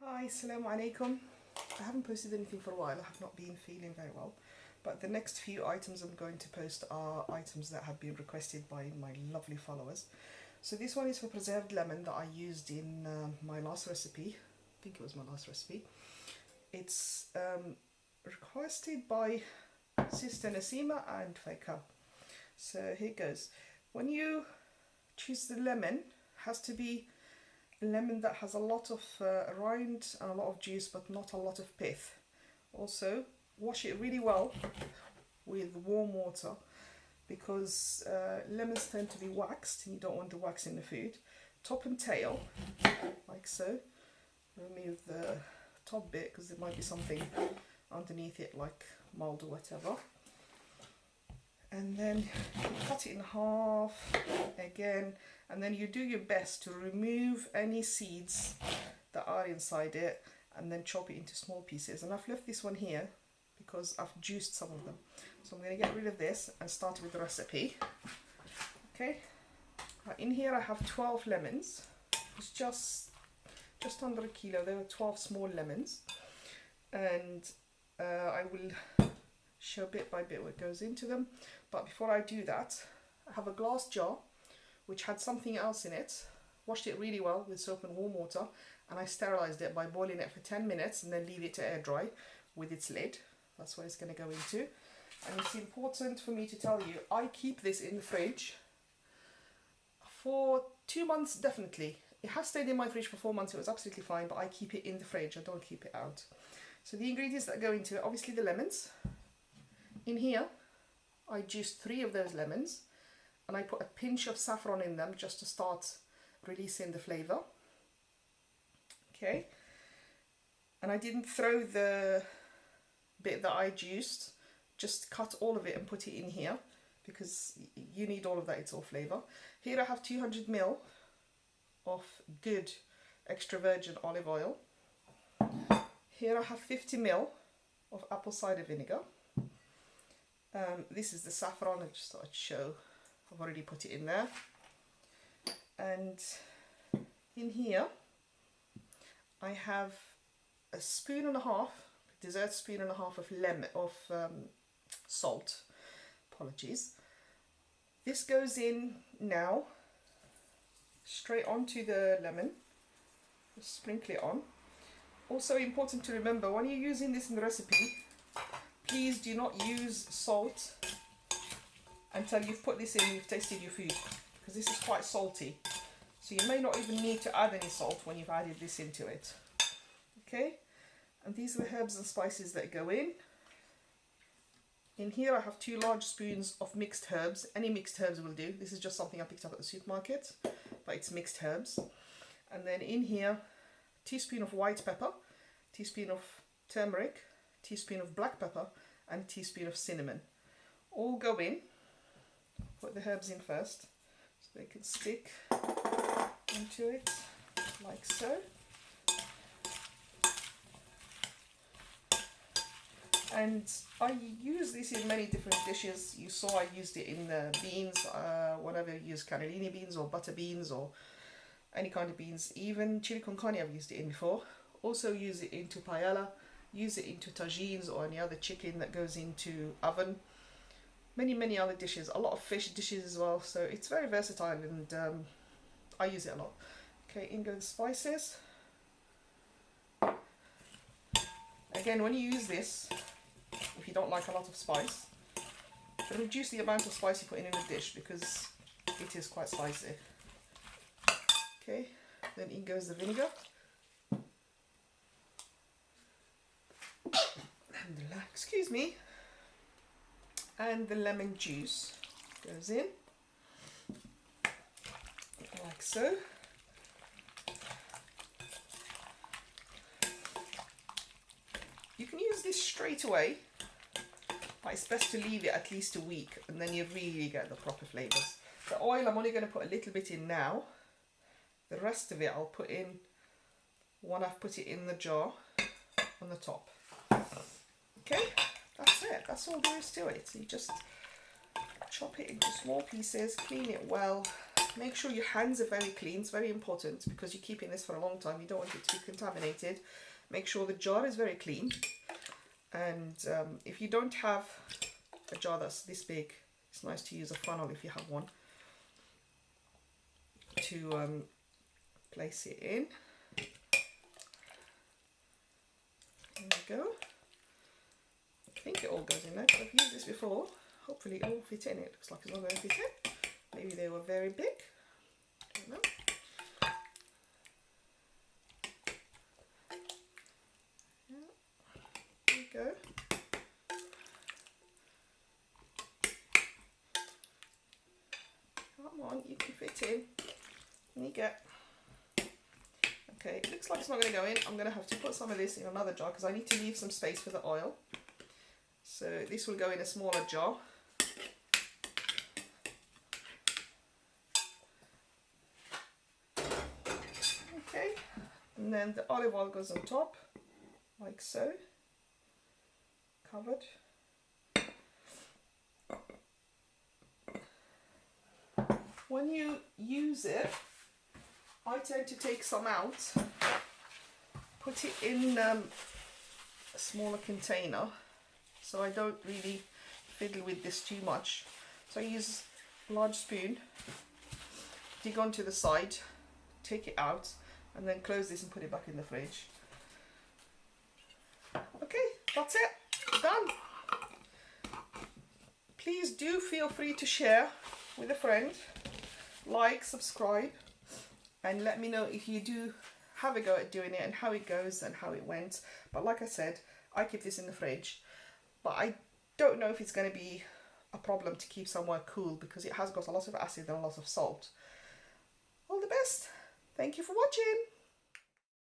Hi, assalamu alaikum. I haven't posted anything for a while. I have not been feeling very well. But the next few items I'm going to post are items that have been requested by my lovely followers. So this one is for preserved lemon that I used in my last recipe. I think it was my last recipe. It's requested by Sister Nasima and Faika. So here goes. When you choose the lemon, it has to be lemon that has a lot of rind and a lot of juice but not a lot of pith. Also wash it really well with warm water because lemons tend to be waxed and you don't want the wax in the food. Top and tail, like so. Remove the top bit because there might be something underneath it like mold or whatever. And then you cut it in half again, and then you do your best to remove any seeds that are inside it and then chop it into small pieces. And I've left this one here because I've juiced some of them. So I'm going to get rid of this and start with the recipe. Okay, right, in here I have 12 lemons. It's just under a kilo. There were 12 small lemons, and I will show bit by bit what goes into them. But before I do that, I have a glass jar which had something else in it. Washed it really well with soap and warm water, and I sterilized it by boiling it for 10 minutes and then leave it to air dry with its lid. That's what it's going to go into. And it's important for me to tell you, I keep this in the fridge for 2 months definitely. It has stayed in my fridge for 4 months. It was absolutely fine, but I keep it in the fridge. I don't keep it out. So the ingredients that go into it, obviously the lemons. In here, I juiced 3 of those lemons, and I put a pinch of saffron in them just to start releasing the flavour. Okay, and I didn't throw the bit that I juiced, just cut all of it and put it in here because you need all of that, it's all flavour. Here I have 200 ml of good extra virgin olive oil. Here I have 50 ml of apple cider vinegar. This is the saffron. I just thought I'd show. I've already put it in there. And in here I have a spoon and a half, dessert spoon and a half of salt. Apologies. This goes in now straight onto the lemon. Just sprinkle it on. Also important to remember, when you're using this in the recipe, please do not use salt until you've put this in and you've tasted your food, because this is quite salty. So you may not even need to add any salt when you've added this into it. Okay, and these are the herbs and spices that go in. In here I have 2 large spoons of mixed herbs. Any mixed herbs will do. This is just something I picked up at the supermarket, but it's mixed herbs. And then in here, a teaspoon of white pepper, teaspoon of turmeric, teaspoon of black pepper, and a teaspoon of cinnamon. All go in. Put the herbs in first so they can stick into it like so. And I use this in many different dishes. You saw I used it in the beans, whenever you use cannellini beans or butter beans or any kind of beans. Even chili con carne I've used it in before. Also use it into paella. Use it into tagines or any other chicken that goes into oven. Many other dishes, a lot of fish dishes as well, so it's very versatile, and I use it a lot. Okay, in go the spices. Again, when you use this, if you don't like a lot of spice, reduce the amount of spice you put in a dish because it is quite spicy. Okay, then in goes the vinegar. Excuse me. And the lemon juice goes in like so. You can use this straight away, but it's best to leave it at least a week, and then you really get the proper flavours. The oil, I'm only going to put a little bit in now. The rest of it I'll put in when I've put it in the jar on the top. Okay, that's it. That's all there is to it. So you just chop it into small pieces, clean it well, Make sure your hands are very clean. It's very important because you're keeping this for a long time. You don't want it to be contaminated. Make sure the jar is very clean. And if you don't have a jar that's this big, it's nice to use a funnel if you have one to place it in. There we go. I think it all goes in there. I've used this before. Hopefully it all fit in. It looks like it's not going to fit in. Maybe they were very big. I don't know. Yeah. There you go. Come on, you can fit in. There you go. Okay, it looks like it's not going to go in. I'm going to have to put some of this in another jar because I need to leave some space for the oil. So this will go in a smaller jar. Okay, and then the olive oil goes on top, like so, covered. When you use it, I tend to take some out, put it in a smaller container, so I don't really fiddle with this too much. So I use a large spoon, dig onto the side, take it out, and then close this and put it back in the fridge. Okay, that's it, done. Please do feel free to share with a friend, like, subscribe, and let me know if you do have a go at doing it and how it goes and how it went. But like I said, I keep this in the fridge, but I don't know if it's going to be a problem to keep somewhere cool because it has got a lot of acid and a lot of salt. All the best. Thank you for watching.